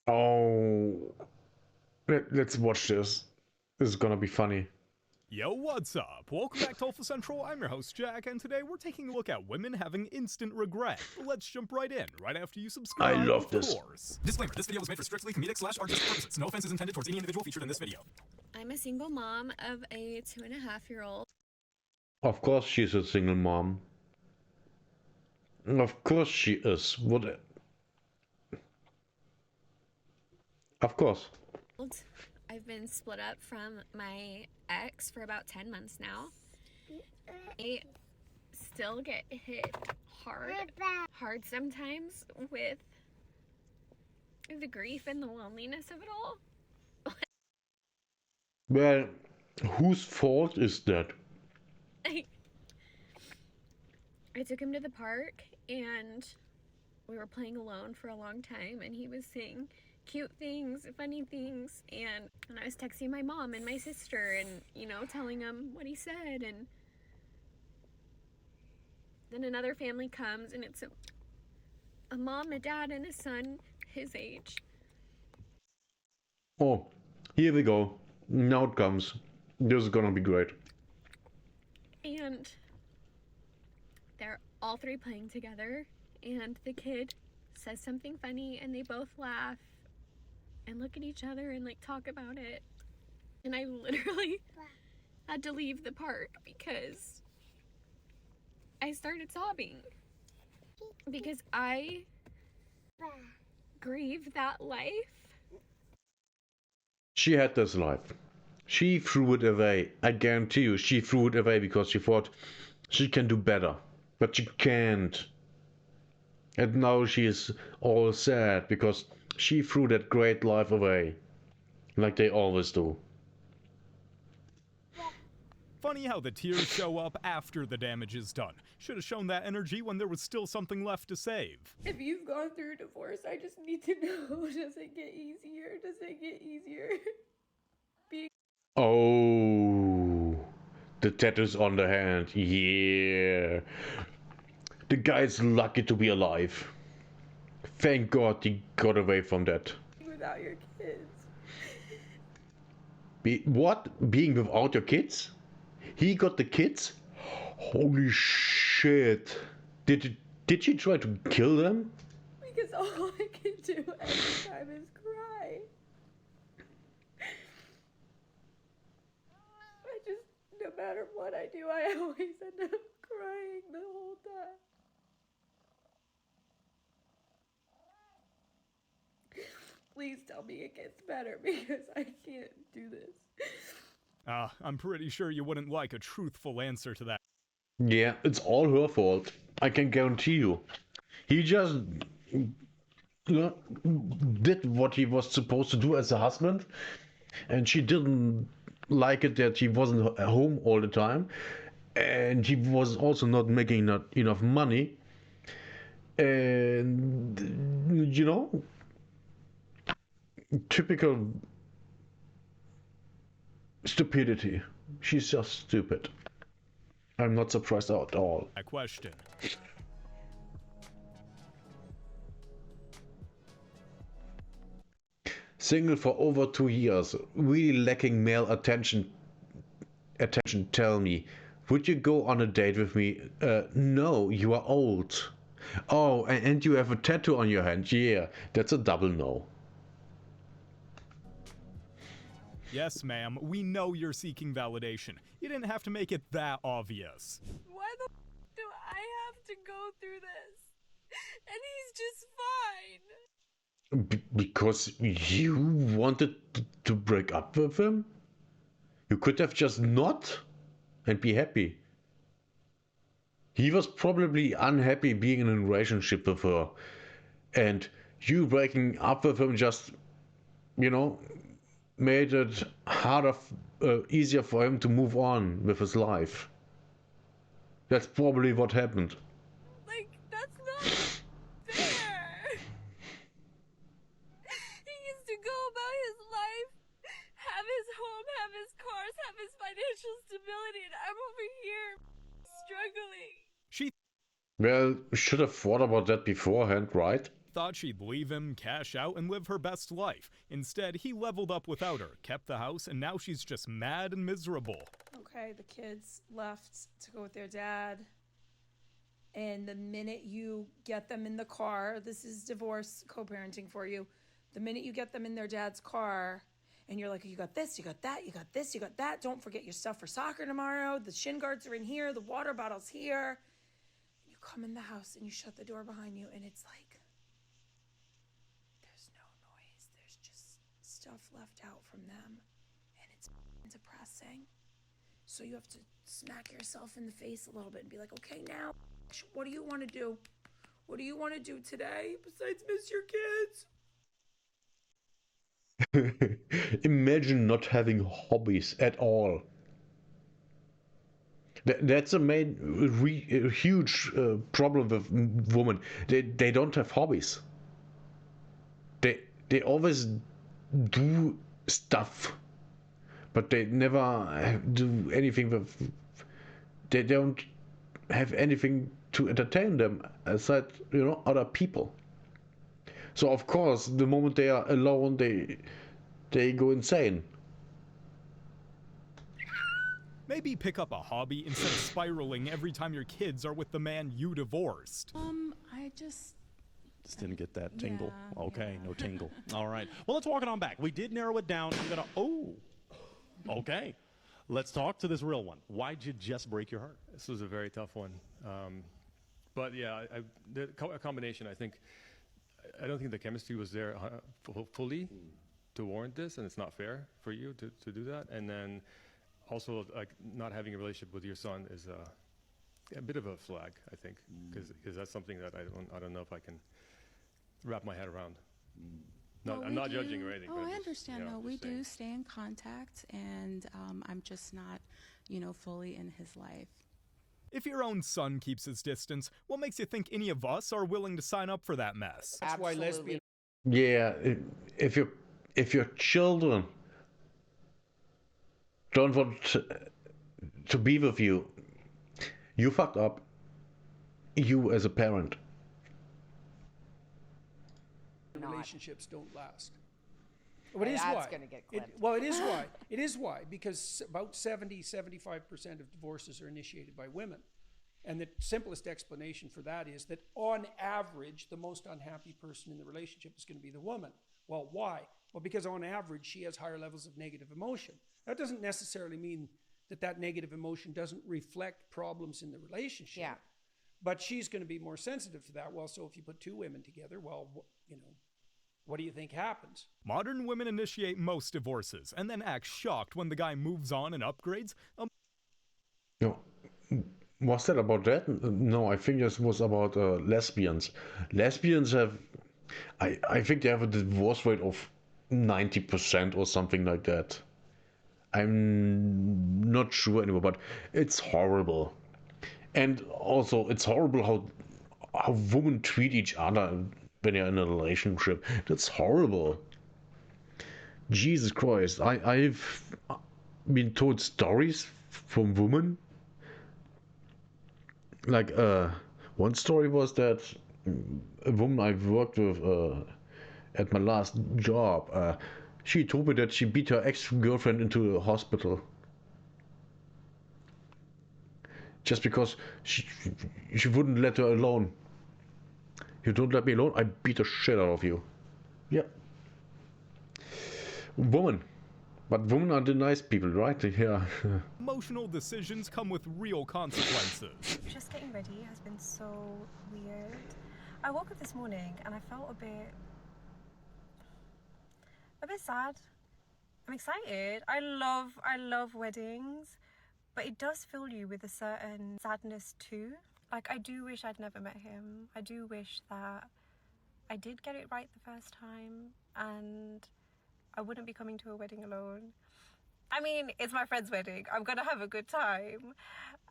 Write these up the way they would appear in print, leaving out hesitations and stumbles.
Oh, let's watch this. This is gonna be funny. Yo, what's up? Welcome back to Alpha Central. I'm your host, Jack, and today we're taking a look at women having instant regret. Let's jump right in, right after you I subscribe, love of this. course. Disclaimer, this video was made for strictly comedic/artistic purposes. No offense is intended towards any individual featured in this video. I'm a single mom of a 2.5-year-old. Of course she's a single mom. Of course she is. What? Of course. I've been split up from my ex for about 10 months now. I still get hit hard sometimes with the grief and the loneliness of it all. Well, whose fault is that? I took him to the park and we were playing alone for a long time, and he was saying cute things, funny things, and I was texting my mom and my sister and, telling them what he said, and then another family comes and it's a mom, a dad, and a son his age. Oh, here we go. Now it comes. This is gonna be great. And they're all three playing together, and the kid says something funny and they both laugh and look at each other and talk about it. And I literally had to leave the park because I started sobbing because I grieve that life. She had this life. She threw it away. I guarantee you, she threw it away because she thought she can do better. But she can't. And now she is all sad because she threw that great life away. Like they always do. Funny how the tears show up after the damage is done. Should have shown that energy when there was still something left to save. If you've gone through a divorce, I just need to know, does it get easier? Does it get easier? Oh, the tattoos on the hand. Yeah. The guy's lucky to be alive. Thank God he got away from that. Without your kids. What? Being without your kids? He got the kids? Holy shit. Did you try to kill them? Because all I can do every time is cry. No matter what I do, I always end up crying the whole time. Please tell me it gets better because I can't do this. I'm pretty sure you wouldn't like a truthful answer to that. Yeah, it's all her fault. I can guarantee you. He just did what he was supposed to do as a husband, and she didn't like it that he wasn't at home all the time, and he was also not making not enough money, and typical stupidity. She's just stupid. I'm not surprised at all. That question. Single for over 2 years, really lacking male attention. Tell me, would you go on a date with me? No, you are old. Oh, and you have a tattoo on your hand. Yeah, that's a double no. Yes, ma'am, we know you're seeking validation. You didn't have to make it that obvious. Why the do I have to go through this? And he's just fine. Because you wanted to break up with him? You could have just not and be happy. He was probably unhappy being in a relationship with her. And you breaking up with him just, made it harder, easier for him to move on with his life. That's probably what happened. That's not fair. He gets to go about his life, have his home, have his cars, have his financial stability, and I'm over here struggling. She Well, should have thought about that beforehand, right? thought she'd leave him, cash out, and live her best life. Instead, he leveled up without her, kept the house, and now she's just mad and miserable. Okay, the kids left to go with their dad. And the minute you get them in the car, this is divorce co-parenting for you. The minute you get them in their dad's car and you're like, you got this, you got that, you got this, you got that. Don't forget your stuff for soccer tomorrow. The shin guards are in here. The water bottle's here. You come in the house and you shut the door behind you and it's like, there's no noise. There's just stuff left out from them. And it's depressing. So you have to smack yourself in the face a little bit and be like, okay, now, what do you want to do? What do you want to do today besides miss your kids? Imagine not having hobbies at all. That's a huge problem with women. They don't have hobbies. They always do stuff, but they never do anything with. They don't have anything to entertain them aside, other people. So of course, the moment they are alone, they go insane. Maybe pick up a hobby instead of spiraling every time your kids are with the man you divorced. I just didn't get that tingle. Yeah, Okay, yeah. no tingle. All right. Well, let's walk it on back. We did narrow it down. Okay. Let's talk to this real one. Why'd you just break your heart? This was a very tough one. But yeah, a combination, I think. I don't think the chemistry was there fully to warrant this, and it's not fair for you to do that. And then also, like, not having a relationship with your son is a bit of a flag, I think, because that's something that I don't know if I can wrap my head around. I'm not judging or anything. Oh, but I just, understand. No, we just saying. do stay in contact, and I'm just not, fully in his life. If your own son keeps his distance, what makes you think any of us are willing to sign up for that mess? That's why lesbian. Yeah, if your children don't want to be with you, you fucked up. You as a parent. Relationships don't last. Well, it is That's why. gonna get clipped. It is why. It is why. Because about 75% of divorces are initiated by women. And the simplest explanation for that is that on average, the most unhappy person in the relationship is going to be the woman. Well, why? Well, because on average, she has higher levels of negative emotion. That doesn't necessarily mean that negative emotion doesn't reflect problems in the relationship. Yeah. But she's going to be more sensitive to that. Well, so if you put two women together, well, what do you think happens? Modern women initiate most divorces and then act shocked when the guy moves on and upgrades. No. Was that about that? No, I think this was about lesbians. Lesbians have, I think they have a divorce rate of 90% or something like that. I'm not sure anymore, but it's horrible. And also, it's horrible how women treat each other when they're in a relationship. That's horrible. Jesus Christ, I've been told stories from women. Like, one story was that a woman I've worked with at my last job, she told me that she beat her ex-girlfriend into a hospital. Just because she wouldn't let her alone. You don't let me alone, I beat the shit out of you. Yeah. Woman. But women are the nice people, right? Yeah. Emotional decisions come with real consequences. Just getting ready has been so weird. I woke up this morning and I felt a bit sad. I'm excited. I love weddings, but it does fill you with a certain sadness too. Like, I do wish I'd never met him. I do wish that I did get it right the first time and I wouldn't be coming to a wedding alone. I mean, it's my friend's wedding. I'm gonna have a good time.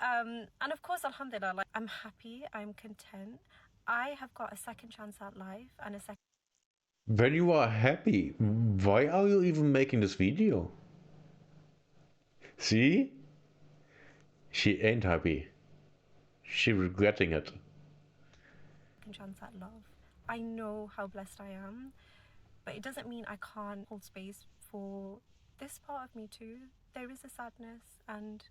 And of course, alhamdulillah, like, I'm happy, I'm content. I have got a second chance at life and a second. When you are happy, why are you even making this video? See? She ain't happy. She regretting it. Second chance at love. I know how blessed I am, but it doesn't mean I can't hold space for this part of me too. There is a sadness, and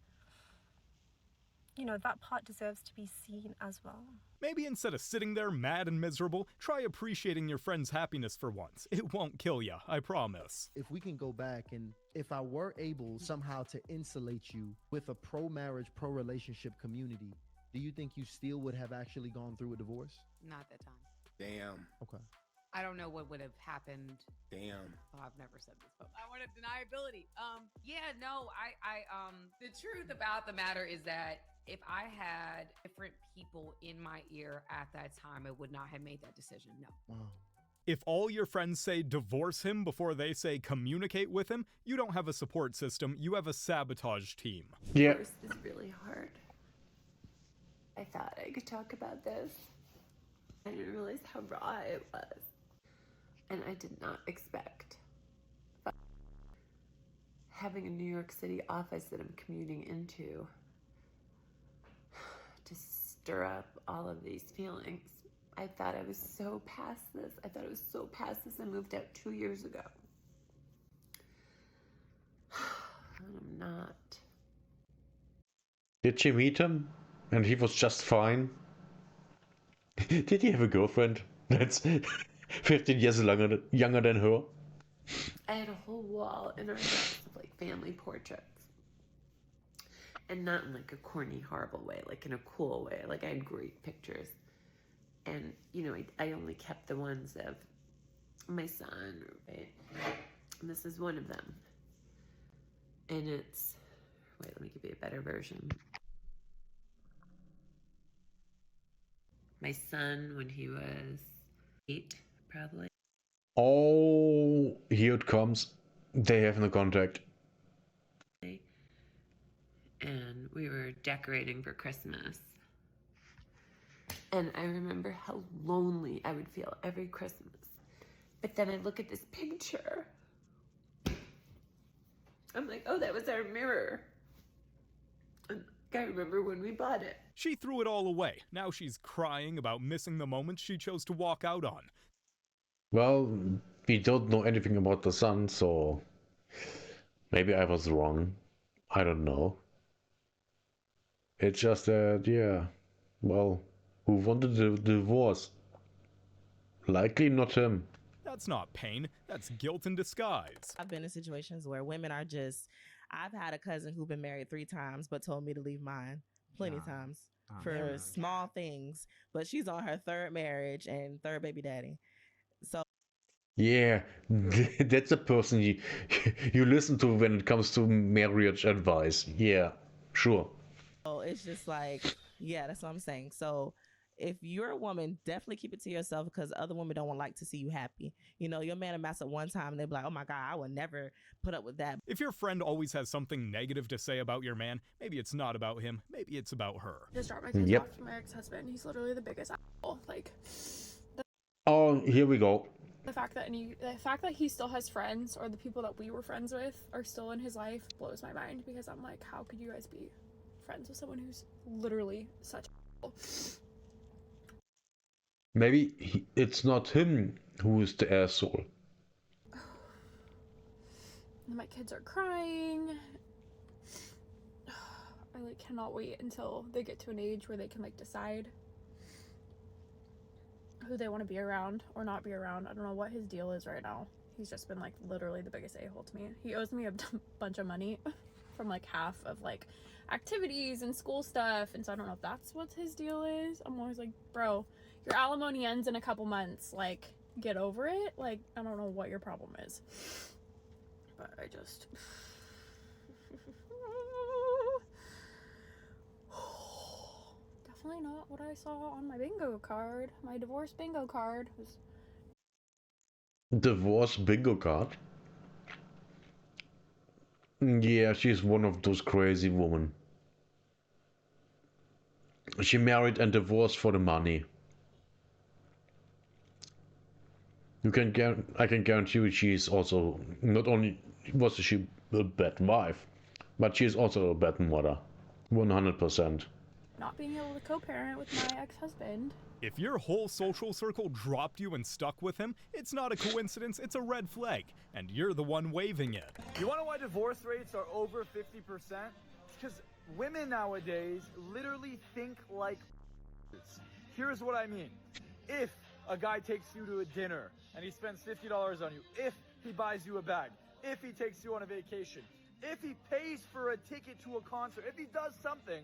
you know, that part deserves to be seen as well. Maybe instead of sitting there mad and miserable, try appreciating your friend's happiness for once. It won't kill ya, I promise. If we can go back, and if I were able somehow to insulate you with a pro-marriage, pro-relationship community, do you think you still would have actually gone through a divorce? Not that time. Damn. Okay. I don't know what would have happened. Damn. Oh, I've never said this, but I want to deniability. Yeah, no, the truth about the matter is that if I had different people in my ear at that time, I would not have made that decision. No. Wow. If all your friends say divorce him before they say communicate with him, you don't have a support system, you have a sabotage team. Yeah. Divorce is really hard. I thought I could talk about this. I didn't realize how raw it was. And I did not expect having a New York City office that I'm commuting into to stir up all of these feelings. I thought I was so past this. I thought I was so past this. I moved out 2 years ago. And I'm not. Did she meet him? And he was just fine? Did he have a girlfriend that's 15 years younger than her? I had a whole wall in our house of like family portraits. And not in like a corny, horrible way, like in a cool way. Like I had great pictures. And, you know, I only kept the ones of my son, right? And this is one of them. And it's, wait, let me give you a better version. My son when he was 8, probably. Oh, here it comes. They have no contact. And we were decorating for Christmas. And I remember how lonely I would feel every Christmas. But then I look at this picture. I'm like, oh, that was our mirror. And I remember when we bought it. She threw it all away. Now she's crying about missing the moments she chose to walk out on. Well, we don't know anything about the son, so maybe I was wrong. I don't know. It's just that, yeah, well, who wanted the divorce? Likely not him. That's not pain, that's guilt in disguise. I've been in situations where women are just, I've had a cousin who's been married 3 times but told me to leave mine plenty of times for small things, but she's on her 3rd marriage and 3rd baby daddy. So yeah, that's a person you listen to when it comes to marriage advice. Yeah, sure. So it's just like, yeah, that's what I'm saying. So if you're a woman, definitely keep it to yourself because other women don't like to see you happy. You know, your man will mess up one time and they'll be like, oh my God, I would never put up with that. If your friend always has something negative to say about your man, maybe it's not about him, maybe it's about her. Just dropped my kids off to my ex-husband. He's literally the biggest asshole. Like, oh, here we go. the fact that he still has friends, or the people that we were friends with are still in his life, blows my mind because I'm like, how could you guys be friends with someone who's literally such a asshole? Maybe it's not him who is the asshole. And my kids are crying. I like cannot wait until they get to an age where they can like decide who they want to be around or not be around. I don't know what his deal is right now. He's just been like literally the biggest a-hole to me. He owes me a bunch of money from like half of like activities and school stuff, and so I don't know if that's what his deal is. I'm always like, bro, your alimony ends in a couple months, like get over it. Like I don't know what your problem is, but I just definitely not what I saw on my bingo card. My divorce bingo card was Divorce bingo card? Yeah, she's one of those crazy women. She married and divorced for the money. I can guarantee you she's also, not only was she a bad wife, but she's also a bad mother. 100%. not being able to co-parent with my ex-husband. If your whole social circle dropped you and stuck with him, it's not a coincidence, it's a red flag, and you're the one waving it. You want to know why divorce rates are over 50%? It's because women nowadays literally think like Here's what I mean. If a guy takes you to a dinner and he spends $50 on you, if he buys you a bag, if he takes you on a vacation, if he pays for a ticket to a concert, if he does something,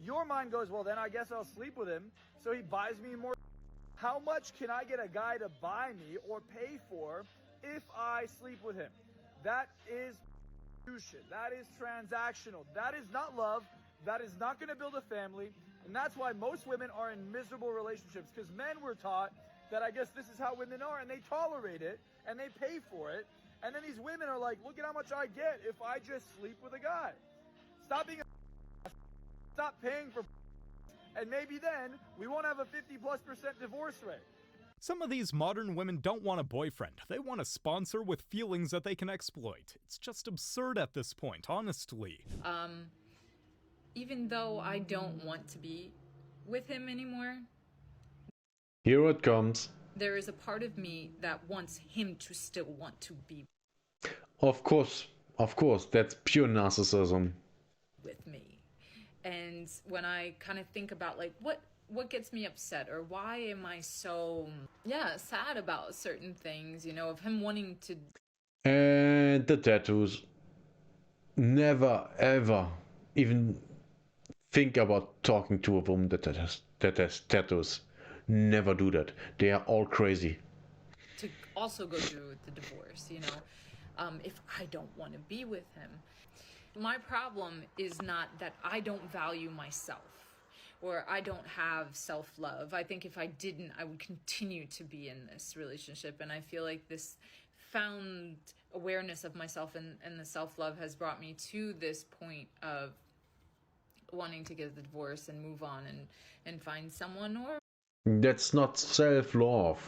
your mind goes, well, then I guess I'll sleep with him, so he buys me more. How much can I get a guy to buy me or pay for if I sleep with him? That is prostitution. That is transactional. That is not love. That is not going to build a family. And that's why most women are in miserable relationships, because men were taught that I guess this is how women are, and they tolerate it, and they pay for it. And then these women are like, look at how much I get if I just sleep with a guy. Stop being a stop paying for and maybe then we won't have a 50+% divorce rate. Some of these modern women don't want a boyfriend. They want a sponsor with feelings that they can exploit. It's just absurd at this point, honestly. Even though I don't want to be with him anymore, Here it comes. there is a part of me that wants him to still want to be Of course, that's pure narcissism. with me. And when I kind of think about like what gets me upset, or why am I so sad about certain things, you know, of him wanting to. And the tattoos. Never ever even think about talking to a woman that has tattoos. Never do that. They are all crazy. To also go through the divorce, you know, if I don't want to be with him. My problem is not that I don't value myself or I don't have self-love. I think if I didn't, I would continue to be in this relationship. And I feel like this found awareness of myself and the self-love has brought me to this point of wanting to get the divorce and move on and find someone. Or That's not self-love.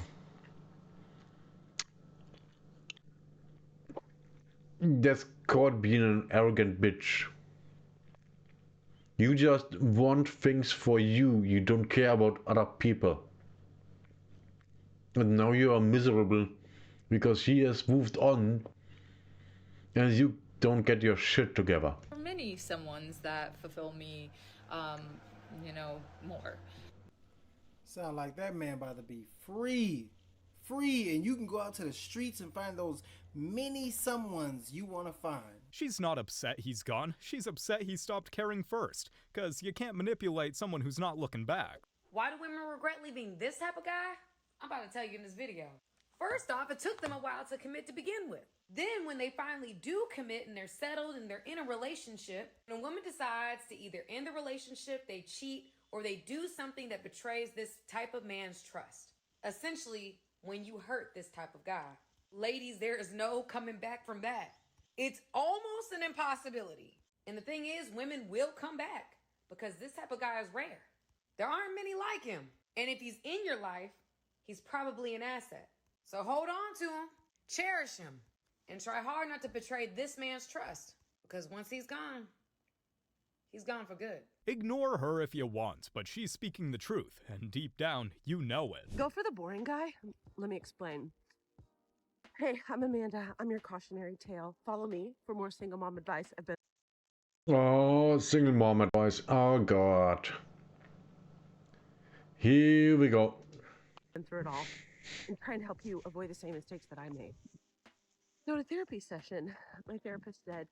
That's called being an arrogant bitch. You just want things for you. You don't care about other people. And now you are miserable because he has moved on and you don't get your shit together. for many someones that fulfill me, you know, more. Sound like that man about to be free. Free, and you can go out to the streets and find those many someones you want to find. She's not upset he's gone. She's upset he stopped caring first. Cause you can't manipulate someone who's not looking back. Why do women regret leaving this type of guy? I'm about to tell you in this video. First off, it took them a while to commit to begin with. Then when they finally do commit and they're settled and they're in a relationship, and a woman decides to either end the relationship, they cheat, or they do something that betrays this type of man's trust. Essentially, when you hurt this type of guy. Ladies, there is no coming back from that. It's almost an impossibility. And the thing is, women will come back because this type of guy is rare. There aren't many like him. And if he's in your life, he's probably an asset. So hold on to him, cherish him, and try hard not to betray this man's trust. Because once he's gone for good. Ignore her if you want, but she's speaking the truth, and deep down, you know it. Go for the boring guy? Let me explain. Hey, I'm Amanda. I'm your cautionary tale. Follow me for more single mom advice. I've been Oh, single mom advice. Oh god. Here we go. through it all and try and help you avoid the same mistakes that I made. So at a therapy session, my therapist said,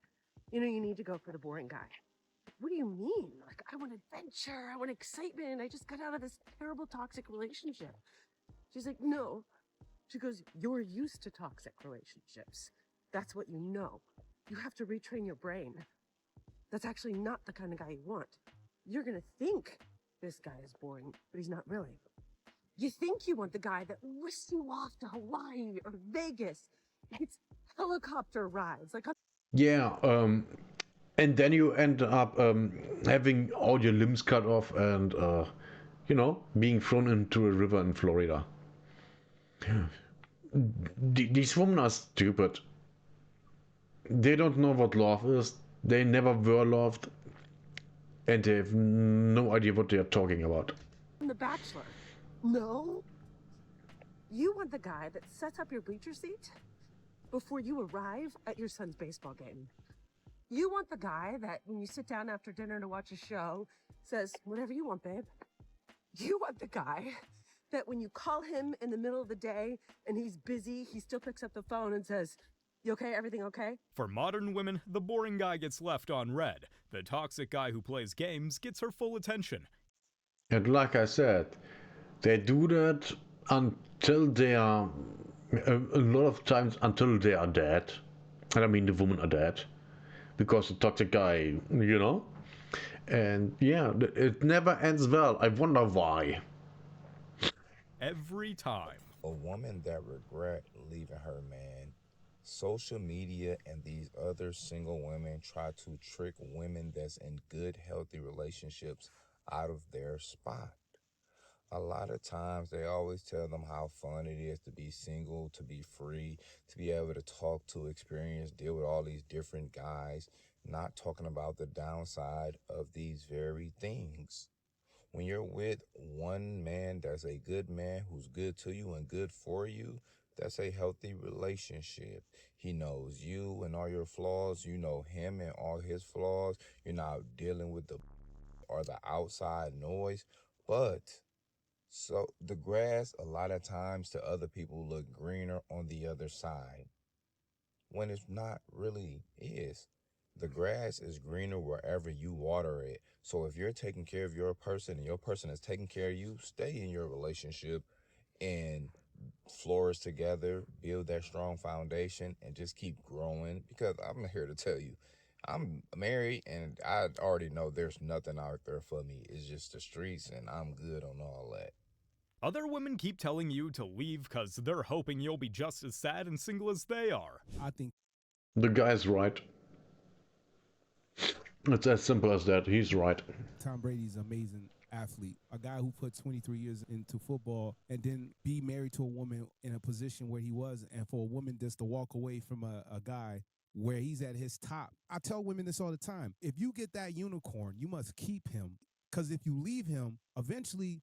you know, you need to go for the boring guy. What do you mean? Like, I want adventure, I want excitement. I just got out of this terrible toxic relationship. She's like, no. She goes, you're used to toxic relationships. That's what you know. You have to retrain your brain. That's actually not the kind of guy you want. You're gonna think this guy is boring, but he's not really. You think you want the guy that whisks you off to Hawaii or Vegas. It's helicopter rides. Like, Yeah, and then you end up having all your limbs cut off and, you know, being thrown into a river in Florida. These women are stupid. They don't know what love is. They never were loved. and they have no idea what they are talking about. The Bachelor. No. You want the guy that sets up your bleacher seat before you arrive at your son's baseball game. You want the guy that when you sit down after dinner to watch a show says, whatever you want, babe. You want the guy that when you call him in the middle of the day and he's busy, he still picks up the phone and says, you okay? Everything okay? For modern women, the boring guy gets left on red. The toxic guy who plays games gets her full attention. And like I said, they do that until they are, a lot of times until they are dead. And I mean the women are dead. Because the toxic guy, you know? And yeah, it never ends well. I wonder why. Every time. A woman that regret leaving her man, social media and these other single women try to trick women that's in good, healthy relationships out of their spot. A lot of times they always tell them how fun it is to be single, to be free, to be able to talk to, experience, deal with all these different guys, not talking about the downside of these very things. When you're with one man that's a good man who's good to you and good for you, that's a healthy relationship. He knows you and all your flaws. You know him and all his flaws. You're not dealing with the or the outside noise. But so the grass a lot of times to other people look greener on the other side when it's not really is. The grass is greener wherever you water it. So if you're taking care of your person and your person is taking care of you, stay in your relationship and flourish together, build that strong foundation, and just keep growing. Because I'm here to tell you, I'm married and I already know there's nothing out there for me. It's just the streets and I'm good on all that. Other women keep telling you to leave because they're hoping you'll be just as sad and single as they are. I think the guy's right. It's as simple as that. He's right. Tom Brady's an amazing athlete, a guy who put 23 years into football and then be married to a woman in a position where he was, and for a woman just to walk away from a guy where he's at his top. I tell women this all the time. If you get that unicorn, you must keep him, because if you leave him, eventually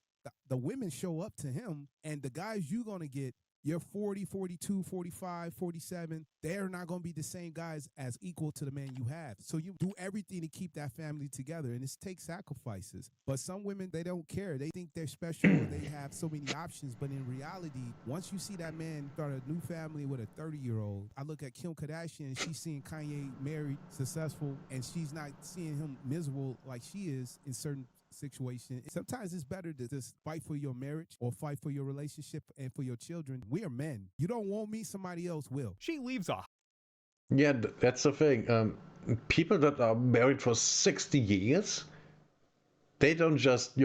the women show up to him, and the guys you're going to get, you're 40, 42, 45, 47, they're not going to be the same guys as equal to the man you have. So you do everything to keep that family together, and it takes sacrifices. But some women, they don't care. They think they're special, or they have so many options. But in reality, once you see that man start a new family with a 30-year-old, I look at Kim Kardashian, and she's seeing Kanye married, successful, and she's not seeing him miserable like she is in certain situation. Sometimes it's better to just fight for your marriage or fight for your relationship and for your children. We are men. You don't want me, somebody else will. She leaves a... Yeah, that's the thing. People that are married for 60 years, they don't just,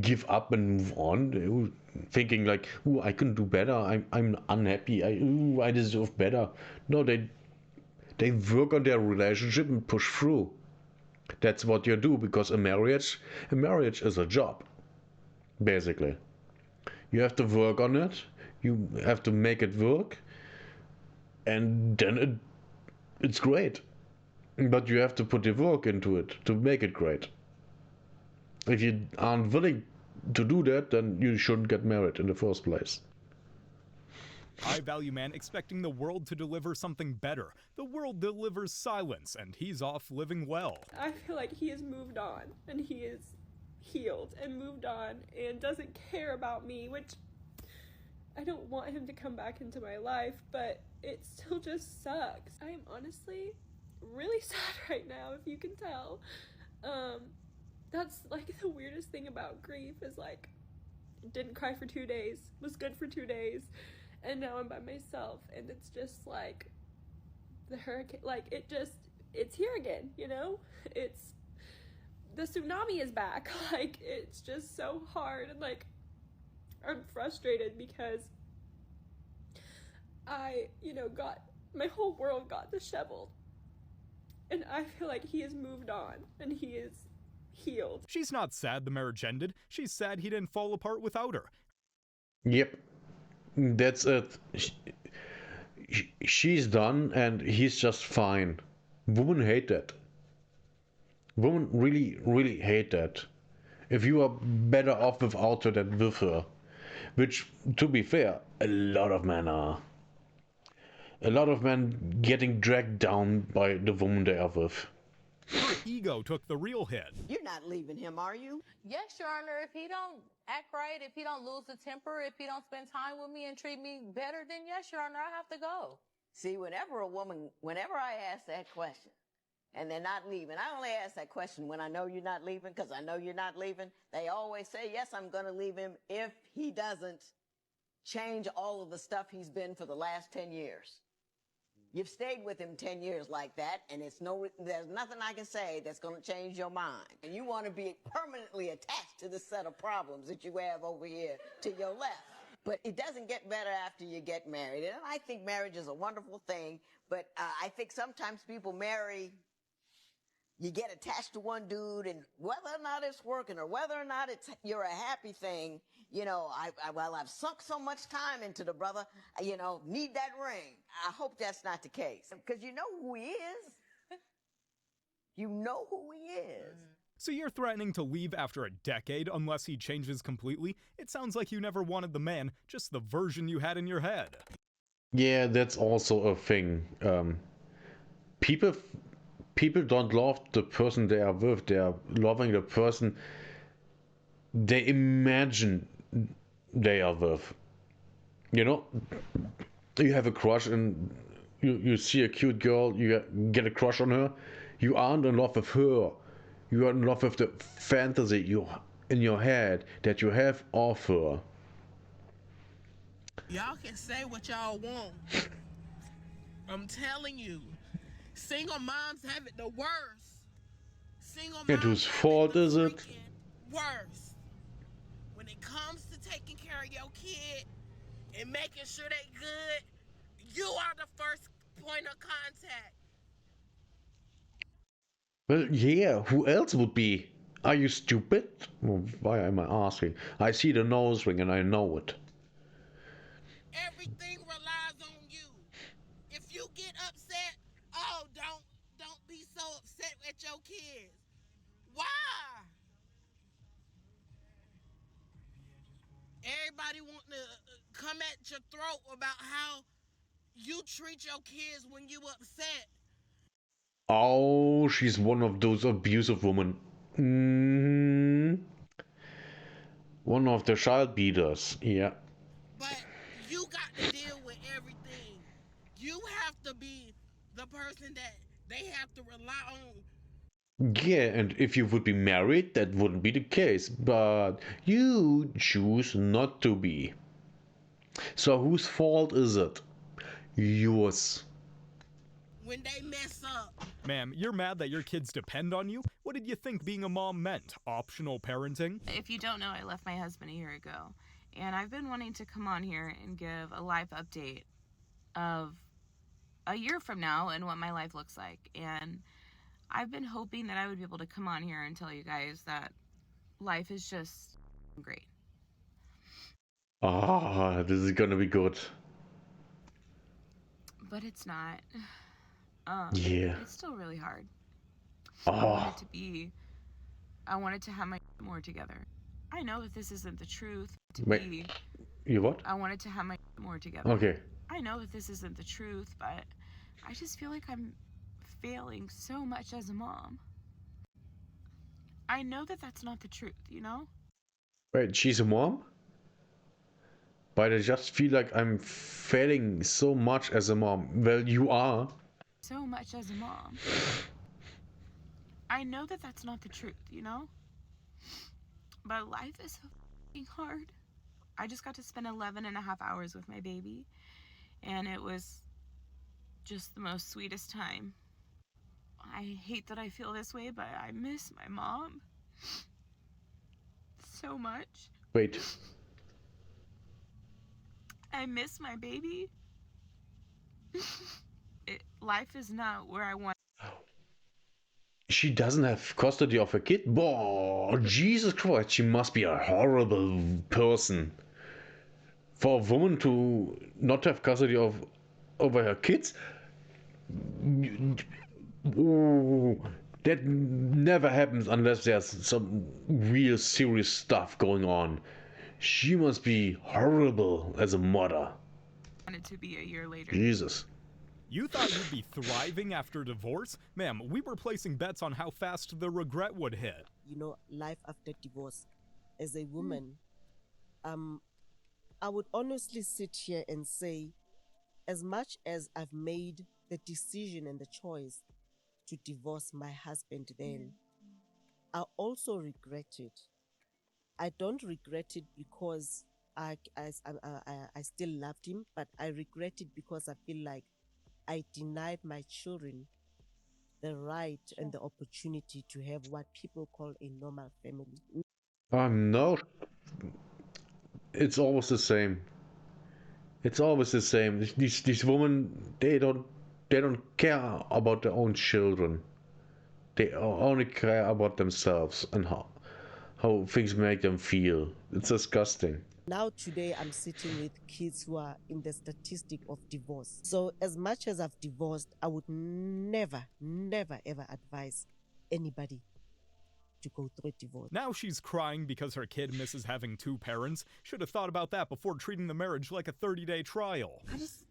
give up and move on, thinking like, "Ooh, I can do better. I'm unhappy. I deserve better." No, they work on their relationship and push through. That's what you do, because a marriage is a job, basically. You have to work on it, you have to make it work, and then it's great. But you have to put the work into it to make it great. If you aren't willing to do that, then you shouldn't get married in the first place. High-value man expecting the world to deliver something better. The world delivers silence, and he's off living well. I feel like he has moved on, and he is healed and moved on and doesn't care about me, which I don't want him to come back into my life, but it still just sucks. I am honestly really sad right now, if you can tell. That's like the weirdest thing about grief is like, didn't cry for 2 days, was good for 2 days, and now I'm by myself, and it's just like the hurricane, like it's here again, it's, the tsunami is back. Like, it's just so hard, and like, I'm frustrated because I, my whole world got disheveled, and I feel like he has moved on, and he is healed. She's not sad the marriage ended, she's sad he didn't fall apart without her. Yep. That's it. She's done and he's just fine. Women hate that. Women really, really hate that. If you are better off without her than with her. Which, to be fair, a lot of men are. A lot of men getting dragged down by the woman they are with. Her ego took the real hit. You're not leaving him, are you? Yes, Your Honor, if he don't act right, if he don't lose the temper, if he don't spend time with me and treat me better, then yes, Your Honor, I have to go. See, whenever I ask that question, and they're not leaving, I only ask that question when I know you're not leaving, because I know you're not leaving. They always say, yes, I'm going to leave him if he doesn't change all of the stuff he's been for the last 10 years. You've stayed with him 10 years like that, and there's nothing I can say that's going to change your mind. And you want to be permanently attached to the set of problems that you have over here to your left. But it doesn't get better after you get married. And I think marriage is a wonderful thing, but I think sometimes people marry, you get attached to one dude, and whether or not it's working or whether or not you're a happy thing, you know, I've sunk so much time into the brother, you know, need that ring. I hope that's not the case, because you know who he is. You know who he is. So you're threatening to leave after a decade unless he changes completely? It sounds like you never wanted the man, just the version you had in your head. Yeah, that's also a thing. People don't love the person they are with. They are loving the person they imagine they are with. You know, you have a crush and you see a cute girl, you get a crush on her. You aren't in love with her. You are in love with the fantasy in your head that you have of her. Y'all can say what y'all want. I'm telling you, single moms have it the worst. Single moms And whose fault is it? worse. When it comes to taking care of your kid and making sure they good, you are the first point of contact. Well, yeah, who else would be? Are you stupid? Well, why am I asking? I see the nose ring and I know it. Everything relies on you. If you get upset, oh, don't be so upset at your kids. Why? Everybody want to come at your throat about how you treat your kids when you upset. Oh, she's one of those abusive women. One of the child beaters, yeah. But you got to deal with everything. You have to be the person that they have to rely on. Yeah, and if you would be married, that wouldn't be the case. But you choose not to be. So whose fault is it? Yours. When they mess up. Ma'am, you're mad that your kids depend on you? What did you think being a mom meant? Optional parenting? If you don't know, I left my husband a year ago. And I've been wanting to come on here and give a life update of a year from now and what my life looks like. And I've been hoping that I would be able to come on here and tell you guys that life is just great. Ah, this is gonna be good. But it's not. Yeah. It's still really hard. Ah. I wanted to have my more together. I know that this isn't the truth. Wait, you what? I wanted to have my more together. Okay. I know that this isn't the truth, but I just feel like I'm failing so much as a mom. I know that that's not the truth, you know? Wait, she's a mom? But I just feel like I'm failing so much as a mom. Well, you are. So much as a mom. I know that that's not the truth, you know? But life is so f***ing hard. I just got to spend 11 and a half hours with my baby, and it was just the most sweetest time. I hate that I feel this way, but I miss my mom so much. Wait. I miss my baby. Life is not where I want. She doesn't have custody of her kid? Boah, Jesus Christ, she must be a horrible person. For a woman to not have custody over her kids? That never happens unless there's some real serious stuff going on. She must be horrible as a mother. Wanted to be a year later. Jesus. You thought you'd be thriving after divorce? Ma'am, we were placing bets on how fast the regret would hit. You know, life after divorce. As a woman, I would honestly sit here and say, as much as I've made the decision and the choice to divorce my husband then, I also regret it. I don't regret it because I still loved him, but I regret it because I feel like I denied my children the right and the opportunity to have what people call a normal family. No. It's always the same. It's always the same. These women, they don't care about their own children. They only care about themselves and how things make them feel. It's disgusting. Now today I'm sitting with kids who are in the statistic of divorce. So as much as I've divorced, I would never ever advise anybody to go through a divorce. Now she's crying because her kid misses having two parents. Should have thought about that before treating the marriage like a 30-day trial. I just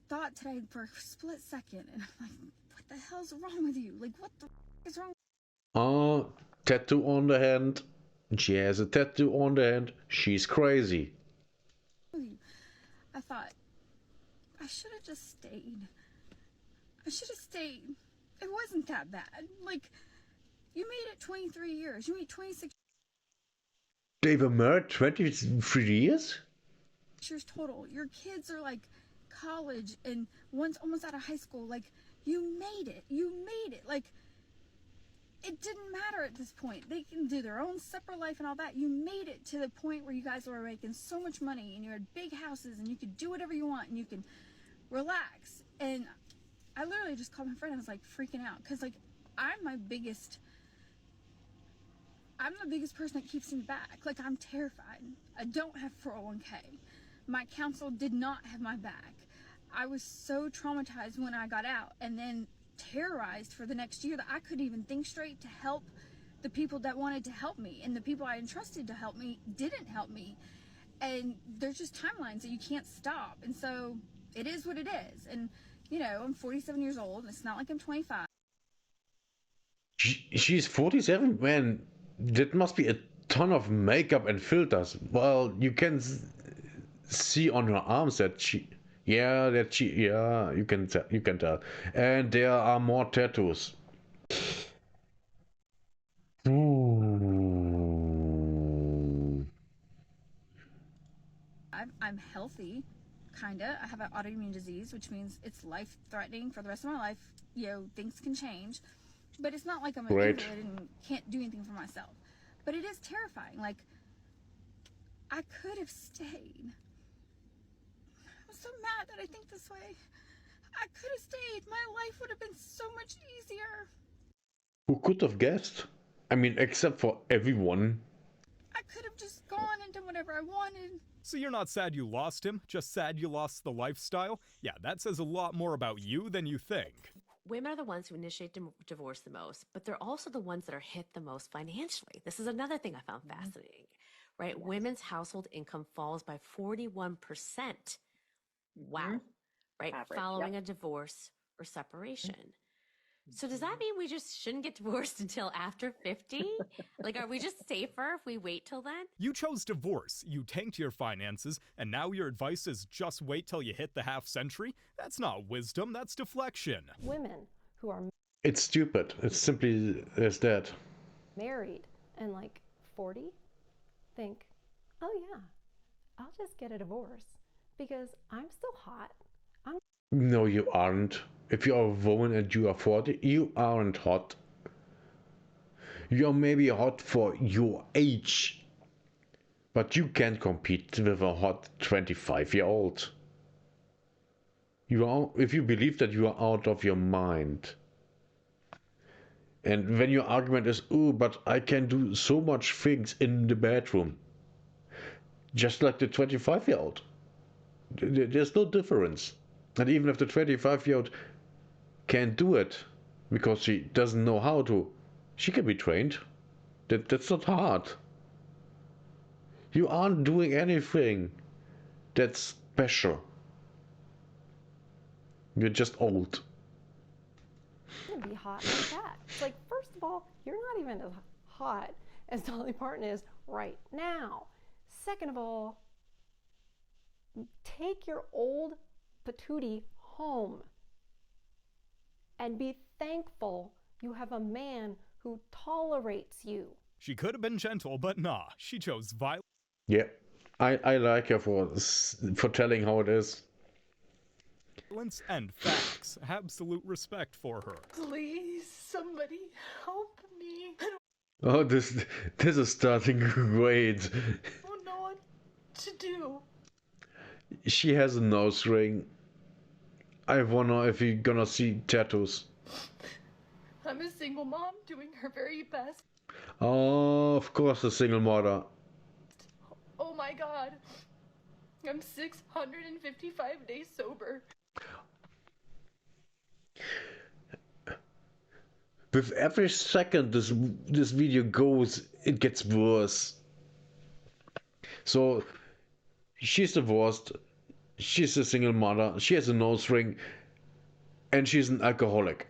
thought today for a split second, and I'm like, what the hell's wrong with you? Like, what the is wrong? Tattoo on the hand. She has a tattoo on the hand. She's crazy. with you? I thought, I should have just stayed. I should have stayed. It wasn't that bad. Like, you made it 23 years. You made 26 They were married 23 years? years total. Your kids are like college and one's almost out of high school. Like, you made it. You made it. Like, it didn't matter at this point. They can do their own separate life and all that. You made it to the point where you guys were making so much money and you had big houses and you could do whatever you want and you can relax. And I literally just called my friend and was like freaking out because like I'm the biggest person that keeps me back. Like, I'm terrified. I don't have 401k. My counsel did not have my back. I was so traumatized when I got out and then terrorized for the next year that I couldn't even think straight to help the people that wanted to help me, and the people I entrusted to help me didn't help me. And there's just timelines that you can't stop, and so it is what it is. And you know, I'm 47 years old and it's not like I'm 25. She's 47? Man, that must be a ton of makeup and filters. Well, you can see on her arms that you can tell. And there are more tattoos. Ooh. I'm healthy, kinda. I have an autoimmune disease, which means it's life-threatening for the rest of my life. You know, things can change, but it's not like I'm an Right. invalid and can't do anything for myself. But it is terrifying. Like, I could have stayed. I'm so mad that I think this way. I could have stayed. My life would have been so much easier. Who could have guessed? I mean, except for everyone. I could have just gone and done whatever I wanted. So you're not sad you lost him, just sad you lost the lifestyle? Yeah, that says a lot more about you than you think. Women are the ones who initiate divorce the most, but they're also the ones that are hit the most financially. This is another thing I found fascinating, right? Women's household income falls by 41%. Wow. Right? Average, Following yep. a divorce or separation. So does that mean we just shouldn't get divorced until after 50? Like, are we just safer if we wait till then? You chose divorce, you tanked your finances, and now your advice is just wait till you hit the half century? That's not wisdom, that's deflection. Women who are It's stupid. It's simply as that. married and like 40 think, oh yeah, I'll just get a divorce because I'm still hot. No, you aren't. If you are a woman and you are 40, you aren't hot. You're maybe hot for your age, but you can't compete with a hot 25-year-old. If you believe that, you are out of your mind. And when your argument is, oh, but I can do so much things in the bedroom, just like the 25-year-old. There's no difference. And even if the 25-year-old can do it, because she doesn't know how to. She can be trained. That's not hard. You aren't doing anything that's special. You're just old. Be hot like that. It's like, first of all, you're not even as hot as Dolly Parton is right now. Second of all, take your old patootie home and be thankful you have a man who tolerates you. She could have been gentle, but nah, she chose violence. Yeah, I like her for telling how it is. And facts. Absolute respect for her. Please, somebody help me. Oh, this is starting great. I don't know what to do. She has a nose ring. I wonder if you're gonna see tattoos. I'm a single mom doing her very best. Oh, of course, a single mother. Oh my god. I'm 655 days sober. With every second this video goes, it gets worse. So she's divorced, she's a single mother, she has a nose ring, and she's an alcoholic.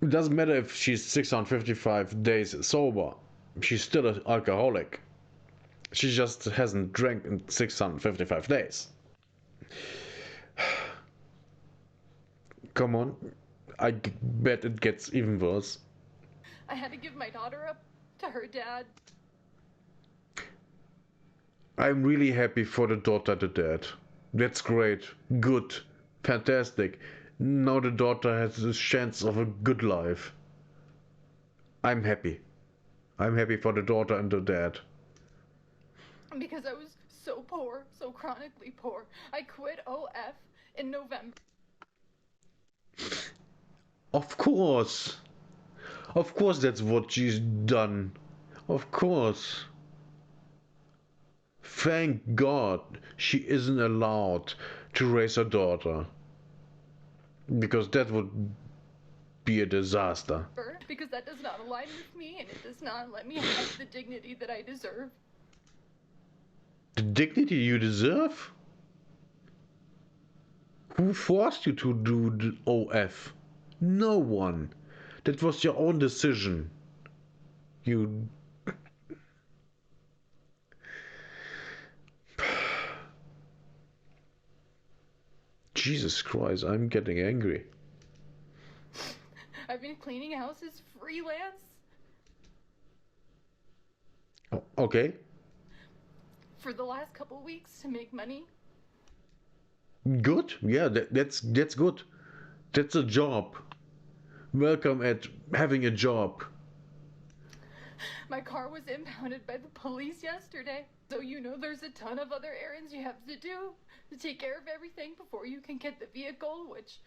It doesn't matter if she's 655 days sober, she's still an alcoholic. She just hasn't drank in 655 days. Come on, I bet it gets even worse. I had to give my daughter up to her dad. I'm really happy for the daughter to dad. That's great, good, fantastic. Now the daughter has a chance of a good life. I'm happy. I'm happy for the daughter and the dad. Because I was so poor, so chronically poor. I quit OF in November. Of course that's what she's done. Of course. Thank God she isn't allowed to raise her daughter. Because that would be a disaster. Because that does not align with me and it does not let me have the dignity that I deserve. The dignity you deserve? Who forced you to do the OF? No one. That was your own decision. You... Jesus Christ, I'm getting angry. I've been cleaning houses freelance. Oh, okay. For the last couple weeks to make money. Good. Yeah, that's good. That's a job. Welcome at having a job. My car was impounded by the police yesterday. So you know there's a ton of other errands you have to do to take care of everything before you can get the vehicle, which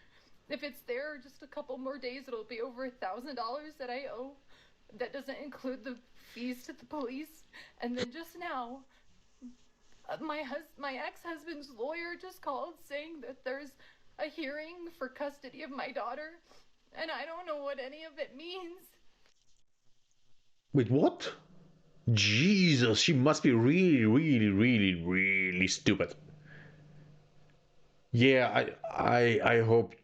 if it's there just a couple more days, it'll be over $1,000 that I owe. That doesn't include the fees to the police. And then just now, my ex-husband's lawyer just called saying that there's a hearing for custody of my daughter, and I don't know what any of it means. Wait, what? Jesus, she must be really stupid. Yeah, I hope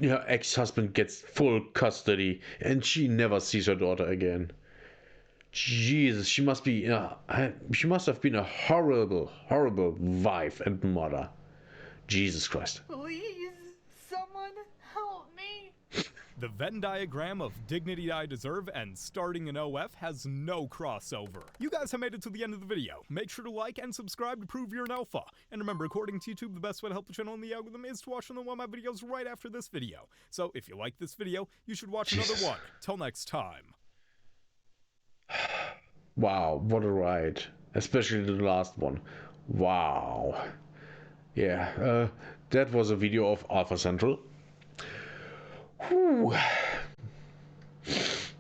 her ex-husband gets full custody and she never sees her daughter again. Jesus, she must have been a horrible wife and mother. Jesus Christ. Please, someone help me. The Venn diagram of dignity I deserve and starting an OF has no crossover. You guys have made it to the end of the video. Make sure to like and subscribe to prove you're an alpha. And remember, according to YouTube, the best way to help the channel in the algorithm is to watch one of my videos right after this video. So if you like this video, you should watch another one. Till next time. Wow, what a ride. Especially the last one. Wow. Yeah, that was a video of Alpha Central. Whew.